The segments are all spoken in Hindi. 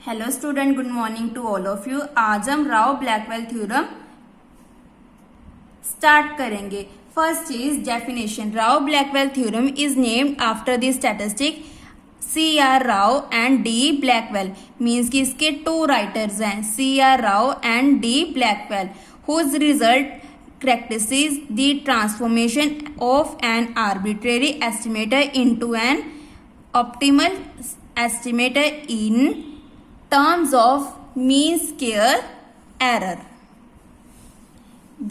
Hello student, good morning to all of you. आज हम राव ब्लैकवेल थ्योरम स्टार्ट करेंगे। First is definition. Rao Blackwell theorem is named after the statistic C.R. Rao and D. Blackwell. Means कि इसके टू राइटर्स हैं, C.R. Rao and D. Blackwell, whose result characterizes the transformation of an arbitrary estimator into an optimal estimator in terms of mean square error.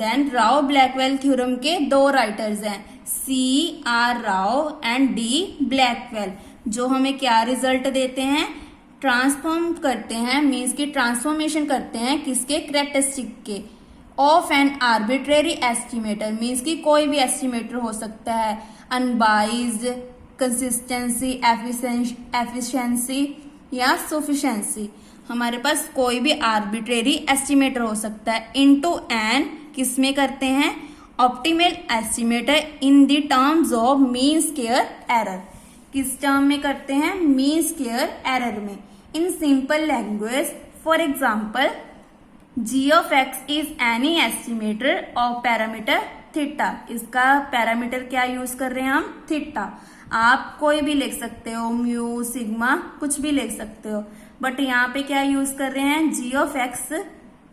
Then Rao Blackwell theorem के दो राइटर्स हैं, C.R. Rao and D. Blackwell, जो हमें क्या रिजल्ट देते हैं, ट्रांसफॉर्म करते हैं, मीन्स की ट्रांसफॉर्मेशन करते हैं किसके, कैरेक्टरिस्टिक के, of an arbitrary estimator, means की कोई भी एस्टिमेटर हो सकता है, अनबाइज्ड, कंसिस्टेंसी, एफिशिएंसी या सफिशिएंसी, हमारे पास कोई भी आर्बिट्रेरी एस्टिमेटर हो सकता है, इनटू एन किसमें करते हैं, optimal estimator in the terms of mean square error. किस टर्म में करते हैं, मीन स्क्वायर एरर में। In simple language, for example g of x is any estimator of parameter theta. इसका पैरामीटर क्या यूज कर रहे हैं हम, थीटा। आप कोई भी लिख सकते हो, म्यू, सिग्मा, कुछ भी लिख सकते हो, बट यहाँ पे क्या यूज कर रहे हैं, g of x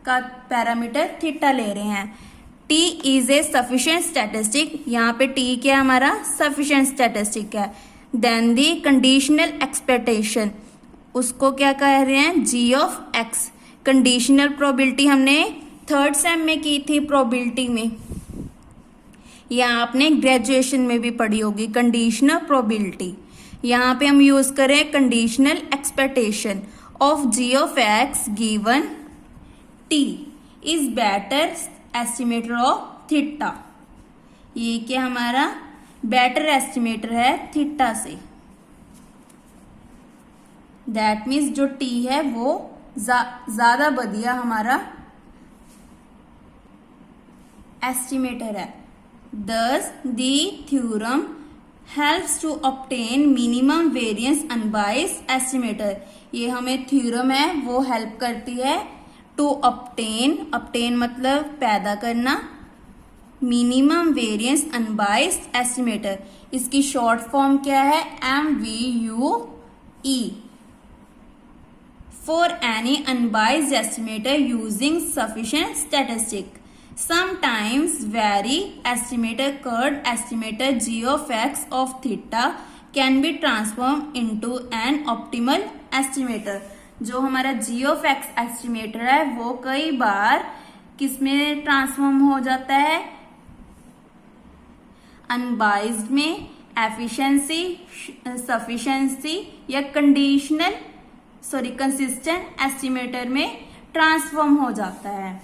का पैरामीटर थीटा ले रहे हैं। t is a sufficient statistic, यहाँ पे t क्या हमारा sufficient statistic है। then the conditional expectation, उसको क्या कह रहे हैं, g of x। Conditional probability हमने थर्ड सेम में की थी प्रोबेबिलिटी में, या आपने ग्रेजुएशन में भी पढ़ी होगी कंडीशनल प्रोबेबिलिटी। यहाँ पे हम यूज करें conditional expectation of g of x given t is better estimator of theta. ये क्या हमारा बेटर एस्टिमेटर है थीटा से। दैट मीन्स जो t है वो ज्यादा बढ़िया हमारा एस्टिमेटर है। Thus the theorem helps to obtain minimum variance unbiased estimator। ये हमें थ्योरम है वो हेल्प करती है टू obtain मतलब पैदा करना, मिनिमम वेरिएंस अनबाइस्ड एस्टिमेटर। इसकी शॉर्ट फॉर्म क्या है, MVUE, for any unbiased estimator using sufficient statistic. Sometimes very estimator curved estimator g of x of theta can be transformed into an optimal estimator। जो हमारा g of x एस्टिमेटर है वो कई बार किसमें ट्रांसफॉर्म हो जाता है, अनबाइज्ड में, एफिशिएंसी, सफिशिएंसी या कंसिस्टेंट एस्टिमेटर में ट्रांसफॉर्म हो जाता है।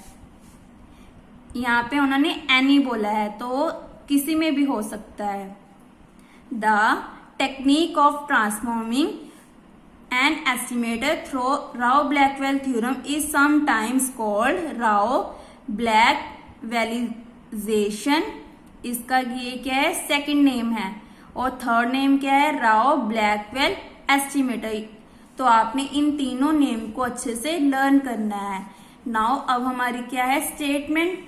यहाँ पे उन्होंने एनी बोला है तो किसी में भी हो सकता है। The technique of transforming an estimator through Rao Blackwell theorem is sometimes called Rao Blackwellization. इसका ये क्या है, सेकंड नेम है, और थर्ड नेम क्या है, राव ब्लैकवेल एस्टिमेटर। तो आपने इन तीनों नेम को अच्छे से लर्न करना है। नाउ अब हमारी क्या है स्टेटमेंट,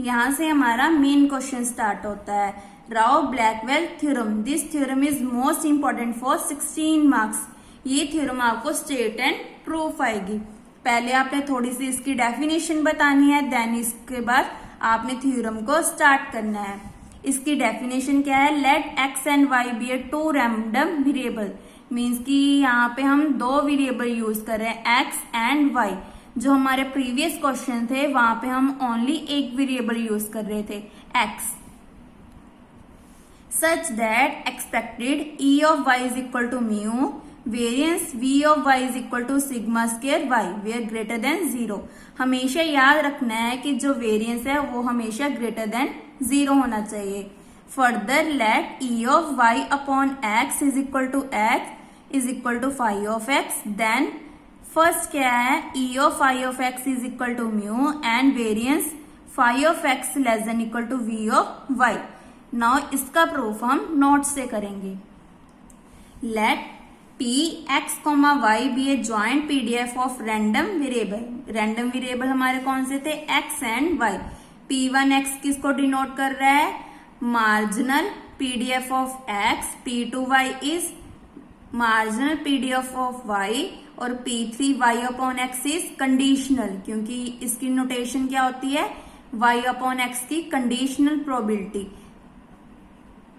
यहां से हमारा मेन क्वेश्चन स्टार्ट होता है। Rao Blackwell theorem, this theorem is most important for 16 marks. ये थ्योरम आपको स्टेट एंड प्रूफ आएगी। पहले आपने थोड़ी सी इसकी डेफिनेशन बतानी है, देन इसके बाद आपने थ्योरम को स्टार्ट करना है। इसकी डेफिनेशन क्या है, let X and Y be a two random variable. Means कि यहाँ पे हम दो वेरिएबल यूज कर रहे हैं, एक्स एंड वाई। जो हमारे प्रीवियस क्वेश्चन थे वहां पे हम ओनली एक वेरिएबल यूज कर रहे थे, X. Such that expected E of Y is equal to mu, variance V of Y is equal to sigma square Y where greater than 0। हमेशा याद रखना है कि जो वेरियंस है वो हमेशा ग्रेटर देन 0 होना चाहिए। Further let E of Y upon x is equal to X is equal to phi of x. Then first क्या है, E of phi of x is equal to mu and variance phi of X less than equal to V of Y. Now इसका प्रूफ हम नोट से करेंगे। Let P X comma Y be a joint PDF of random variable. Random variable हमारे कौन से थे, X and Y. P1 x किसको डिनोट कर रहा है, marginal PDF of x, P2 y is marginal PDF of y और P3 y upon x is conditional, क्योंकि इसकी नोटेशन क्या होती है, y अपॉन x की conditional probability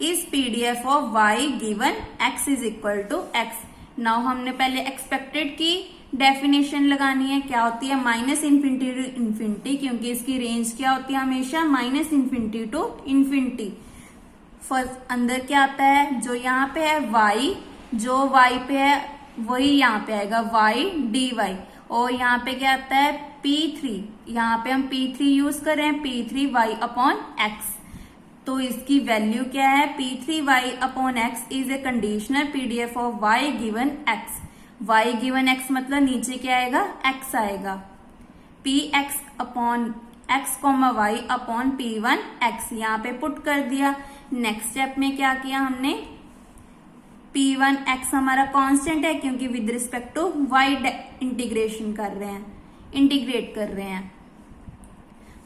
is PDF of y given x is equal to x। Now हमने पहले एक्सपेक्टेड की डेफिनेशन लगानी है, क्या होती है, माइनस इन्फिनिटी टू इन्फिनिटी, क्योंकि इसकी रेंज क्या होती है हमेशा minus infinity to infinity. First अंदर क्या आता है, जो यहाँ पे है y, जो y पे है वही यहाँ पे आएगा y dy, और यहाँ पे क्या आता है P3, यहाँ पे हम P3 यूज कर रहे हैं, P3 y अपॉन x, तो इसकी वैल्यू क्या है, P3 y upon x is a conditional PDF of y given x। y given x मतलब नीचे क्या आएगा, x आएगा, px upon x comma Y upon P1 x, यहाँ पे पुट कर दिया। नेक्स्ट स्टेप में क्या किया हमने, P1 x हमारा कांस्टेंट है, क्योंकि with respect to y integration कर रहे हैं, इंटीग्रेट कर रहे हैं,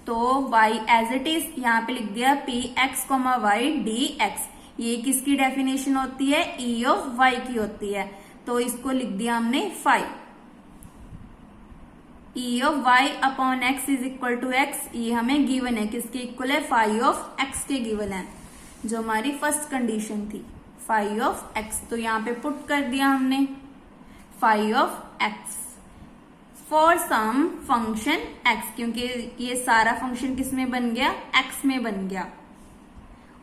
तो y एज इट इज यहाँ पे लिख दिया px कॉमा वाई dx। ये किसकी डेफिनेशन होती है, e ऑफ y की होती है, तो इसको लिख दिया हमने 5। e of y upon x is equal to x, ये हमें गिवन है, किसके इक्वल है, फाई ऑफ x के गिवन है, जो हमारी फर्स्ट कंडीशन थी, फाई ऑफ x। तो यहाँ पे पुट कर दिया हमने phi of x for some function x, क्योंकि ये सारा फंक्शन किस में बन गया, x में बन गया,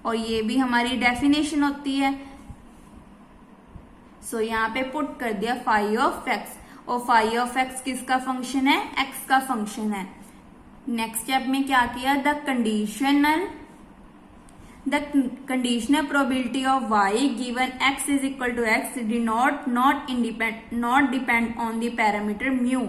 और ये भी हमारी डेफिनेशन होती है। सो यहाँ पे पुट कर दिया फाई ऑफ x, और फाई ऑफ x किसका फंक्शन है, x का फंक्शन है। नेक्स्ट स्टेप में क्या किया, the conditional probability of y given x is equal to x not depend on the parameter mu.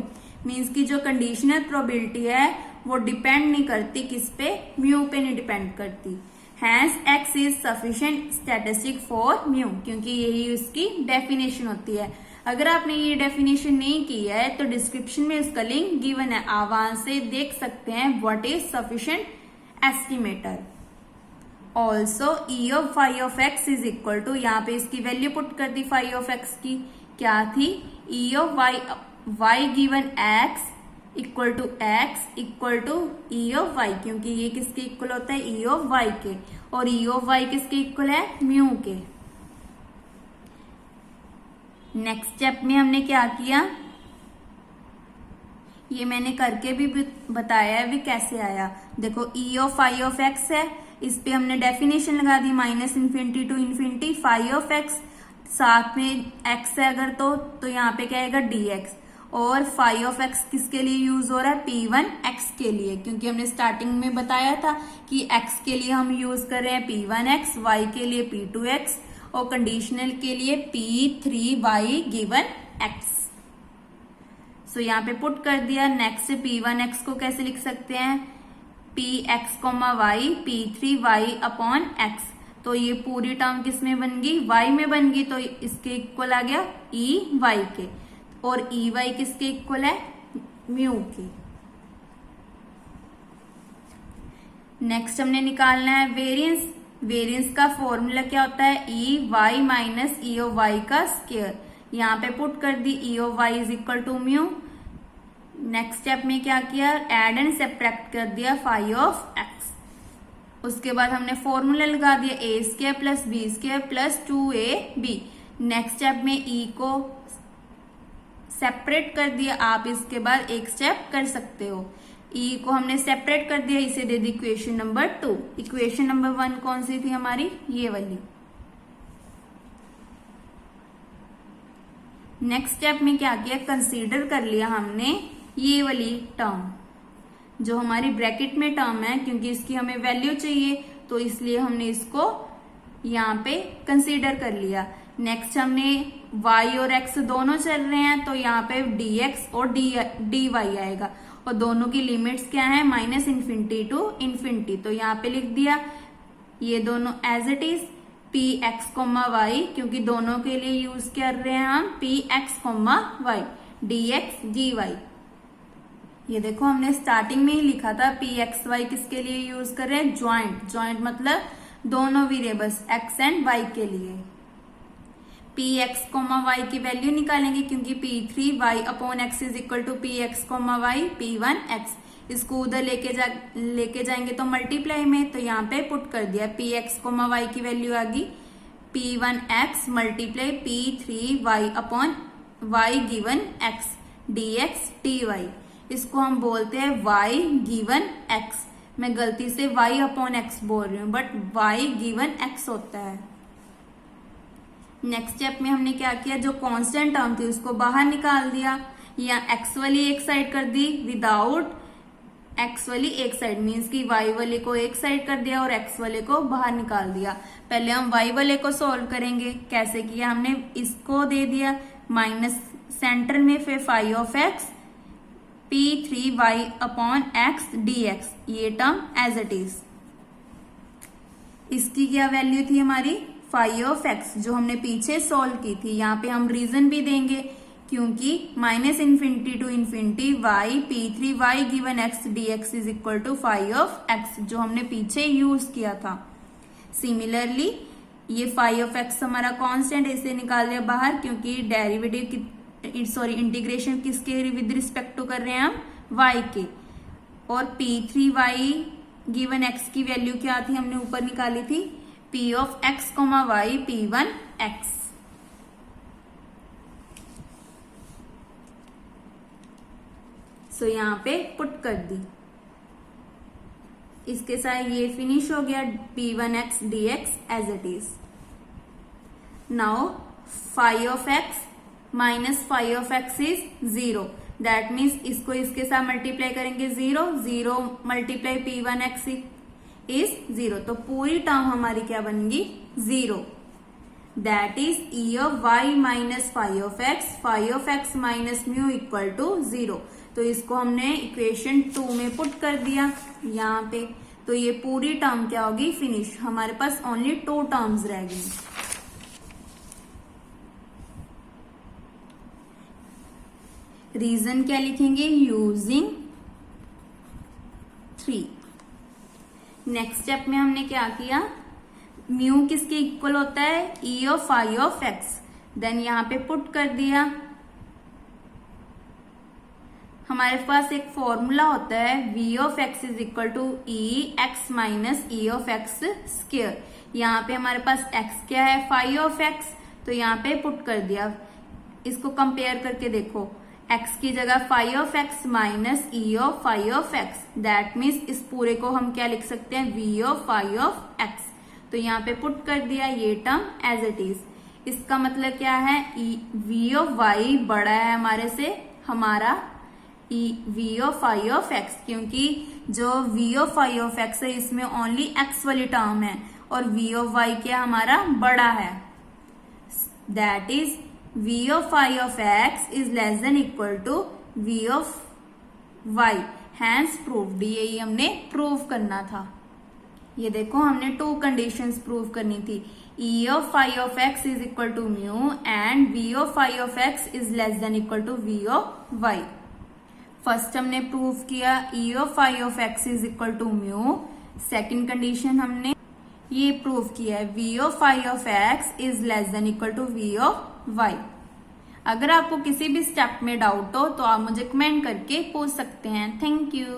Means की जो कंडीशनल प्रोबेबिलिटी है वो डिपेंड नहीं करती किस पे, म्यू पे नहीं डिपेंड करती। Hence x is sufficient statistic for mu, क्योंकि यही उसकी डेफिनेशन होती है। अगर आपने ये डेफिनेशन नहीं की है तो डिस्क्रिप्शन में इसका लिंक गिवन है, आप वहां से देख सकते हैं what is sufficient estimator. Also E of phi of x is equal to, यहाँ पे इसकी वैल्यू पुट कर दी फाई ऑफ एक्स की, क्या थी, E of y given x equal to x equal to E of y, क्योंकि ये किसके इक्वल होता है, ई ऑफ वाई के, और ई ऑफ वाई किसके इक्वल है, म्यू के। नेक्स्ट स्टेप में हमने क्या किया, ये मैंने करके भी बताया है भी कैसे आया। देखो e of phi of x है, इस पे हमने डेफिनेशन लगा दी minus infinity to infinity phi of x, साथ में एक्स है अगर तो यहाँ पे क्या आएगा dx, और फाई ऑफ एक्स किसके लिए यूज हो रहा है, P1 x के लिए, क्योंकि हमने स्टार्टिंग में बताया था कि x के लिए हम यूज कर रहे हैं P1 x, y के लिए P2 x, और कंडीशनल के लिए P3 y गिवन x। सो यहाँ पे पुट कर दिया। नेक्स्ट P1 x को कैसे लिख सकते हैं, px comma y P3 y upon x, तो ये पूरी टर्म किस में बन गई, y में बन गई, तो इसके इक्वल आ गया e y के, और ई वाई किसके इक्वल है, म्यू की। नेक्स्ट हमने निकालना है वेरिएंस। वेरिएंस का फॉर्मूला क्या होता है, e y minus e of y का स्क्वायर, यहाँ पे पुट कर दी e of Y is equal to mu. Next step में क्या किया, एड एंड सब्ट्रैक्ट कर दिया फाई ऑफ एक्स, उसके बाद हमने फॉर्मूला लगा दिया a square plus b square plus 2ab। Next step में ई को सेपरेट कर दिया, आप इसके बाद एक स्टेप कर सकते हो। ई को हमने सेपरेट कर दिया, इसे दे दी इक्वेशन नंबर 2। इक्वेशन नंबर 1 कौन सी थी हमारी, ये वाली। नेक्स्ट स्टेप में क्या किया, कंसीडर कर लिया हमने ये वाली टर्म जो हमारी ब्रैकेट में टर्म है, क्योंकि इसकी हमें वैल्यू चाहिए तो इसलिए हमने इसको यहाँ पे कंसीडर कर लिया। नेक्स्ट हमने y और x दोनों चल रहे हैं, तो यहाँ पे dx और dy आएगा, और दोनों की लिमिट्स क्या है, माइनस इन्फिनिटी टू इन्फिनिटी, तो यहाँ पे लिख दिया ये दोनों as it is. P x comma y, क्योंकि दोनों के लिए यूज कर रहे हैं हम P x comma y, d x d y. ये देखो हमने स्टार्टिंग में ही लिखा था पी एक्स वाई किसके लिए यूज कर रहे हैं, ज्वाइंट। ज्वाइंट मतलब दोनों वेरिएबल्स एक्स एंड वाई के लिए। पी एक्स कोमा वाई की वैल्यू निकालेंगे, क्योंकि पी3 y upon x is equal to p x comma y p one x. इसको उधर लेके जाएंगे तो मल्टीप्लाई में, तो यहाँ पे पुट कर दिया। पी एक्स कोमा वाई की वैल्यू आ गई पी1 एक्स मल्टीप्लाई पी3 y upon y given x d x d y. इसको हम बोलते हैं वाई गिवन एक्स। मैं गलती से वाई अपॉन एक्स बोल रही हूँ, बट वाई गिवन एक्स होता है। नेक्स्ट स्टेप में हमने क्या किया, जो कांस्टेंट टर्म थी उसको बाहर निकाल दिया, या एक्स वाली एक साइड कर दी विदाउट एक्स वाली एक साइड, मीन्स कि वाई वाले को एक साइड कर दिया और एक्स वाले को बाहर निकाल दिया। पहले हम वाई वाले को सॉल्व करेंगे। कैसे किया, हमने इसको दे दिया माइनस सेंटर में, फिर phi of x p3 y upon x d x, ये टर्म एज इट इज। इसकी क्या वैल्यू थी हमारी, फाई ऑफ एक्स, जो हमने पीछे सॉल्व की थी। यहाँ पे हम रीजन भी देंगे, क्योंकि minus infinity to infinity y पी3 y given x d x is equal to phi of x, जो हमने पीछे यूज किया था। सिमिलरली ये फाई ऑफ एक्स हमारा कांस्टेंट, इसे निकाल दिया बाहर, क्योंकि डेरिवेटिव इंटीग्रेशन किसके विद रिस्पेक्ट टू कर रहे हैं हम, वाई के। और p3 वाई गिवन एक्स की वैल्यू क्या थी, हमने ऊपर निकाली थी p of x comma y p1 x. सो यहाँ पे पुट कर दी। इसके साथ ये फिनिश हो गया p1 x d x as it is. Now phi of x minus phi of x is 0, that means इसको इसके साथ मल्टीप्लाई करेंगे 0, 0 मल्टीप्लाई p1 एक्स इज 0, तो पूरी टर्म हमारी क्या बनेगी 0, that is e of y minus phi of x minus mu equal to 0। तो इसको हमने इक्वेशन 2 में पुट कर दिया यहाँ पे, तो ये पूरी टर्म क्या होगी, फिनिश। हमारे पास ओनली 2 टर्म्स रह गई। रीजन क्या लिखेंगे, यूजिंग 3। नेक्स्ट स्टेप में हमने क्या किया, म्यू किसके इक्वल होता है, e of phi of x, then यहाँ पे पुट कर दिया। हमारे पास एक फॉर्मूला होता है v of x is equal to e x minus e of x square. यहाँ पे हमारे पास x क्या है, फाई ऑफ एक्स, तो यहाँ पे पुट कर दिया। इसको कंपेयर करके देखो, x की जगह phi of x minus e of phi of x, that means इस पूरे को हम क्या लिख सकते हैं, v of phi of x. तो यहाँ पे पुट कर दिया ये टर्म एज इट इज। इसका मतलब क्या है, v ऑफ y बड़ा है हमारे से, हमारा v of phi of x, क्योंकि जो v of phi of x है इसमें ओनली x वाली टर्म है, और v ऑफ y क्या हमारा बड़ा है, that is v of phi of x is less than equal to v of y, hence proved. यही हमने प्रूव करना था। ये देखो हमने 2 कंडीशंस प्रूव करनी थी, e of phi of x is equal to mu and v of phi of x is less than equal to v of y। First हमने प्रूव किया e of phi of x is equal to mu. Second condition हमने ये प्रूव किया है v of phi of x is less than equal to v of y। अगर आपको किसी भी स्टेप में डाउट हो तो आप मुझे कमेंट करके पूछ सकते हैं। Thank you.